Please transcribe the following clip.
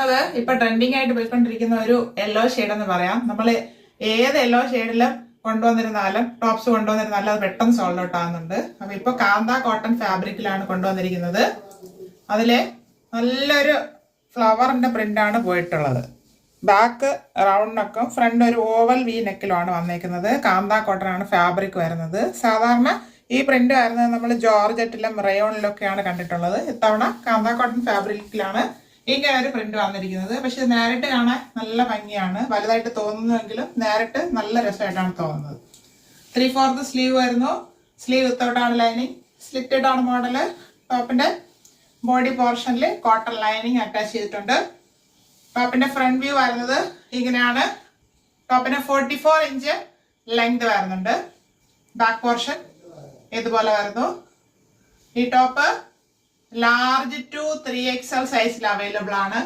അത് ഇപ്പൊ ട്രെൻഡിങ് ആയിട്ട് പോയിക്കൊണ്ടിരിക്കുന്ന ഒരു യെല്ലോ ഷെയ്ഡ് എന്ന് പറയാം. നമ്മൾ ഏത് യെല്ലോ ഷെയ്ഡിലും കൊണ്ടുവന്നിരുന്നാലും ടോപ്സ് കൊണ്ടുവന്നിരുന്നാലും അത് പെട്ടെന്ന് സോൾഡ് ഔട്ട് ആകുന്നുണ്ട്. അപ്പൊ ഇപ്പൊ കാന്ത കോട്ടൺ ഫാബ്രിക്കിലാണ് കൊണ്ടുവന്നിരിക്കുന്നത്. അതിലെ നല്ലൊരു ഫ്ലവറിന്റെ പ്രിന്റാണ് പോയിട്ടുള്ളത്. ബാക്ക് റൗണ്ട് നെക്കും ഫ്രണ്ട് ഒരു ഓവൽ വി നെക്കിലുമാണ് വന്നേക്കുന്നത്. കാന്ത കോട്ടൺ ആണ് ഫാബ്രിക് വരുന്നത്. സാധാരണ ഈ പ്രിന്റ് വരുന്നത് നമ്മൾ ജോർജറ്റിലും റയോണിലൊക്കെയാണ് കണ്ടിട്ടുള്ളത്. ഇത്തവണ കാന്ത കോട്ടൺ ഫാബ്രിക്കിലാണ് ഇങ്ങനെ ഒരു പ്രിന്റ് വന്നിരിക്കുന്നത്. പക്ഷെ നേരിട്ട് കാണാൻ നല്ല ഭംഗിയാണ്. വലുതായിട്ട് തോന്നുന്നുവെങ്കിലും നേരിട്ട് നല്ല രസമായിട്ടാണ് തോന്നുന്നത്. 3/4 സ്ലീവ് വരുന്നു. സ്ലീവ് വിത്തൗട്ടാണ് ലൈനിങ്. സ്ലിറ്റഡ് ആണ് മോഡല്. ടോപ്പിന്റെ ബോഡി പോർഷനിൽ കോട്ടൺ ലൈനിങ് അറ്റാച്ച് ചെയ്തിട്ടുണ്ട്. ടോപ്പിന്റെ ഫ്രണ്ട് വ്യൂ വരുന്നത് ഇങ്ങനെയാണ്. ടോപ്പിന് 44 ഇഞ്ച് ലെങ്ത് വരുന്നുണ്ട്. ബാക്ക് പോർഷൻ ഇതുപോലെ വരുന്നു. ഈ ടോപ്പ് ലാർജ് ടു 3XL സൈസിൽ അവൈലബിൾ ആണ്.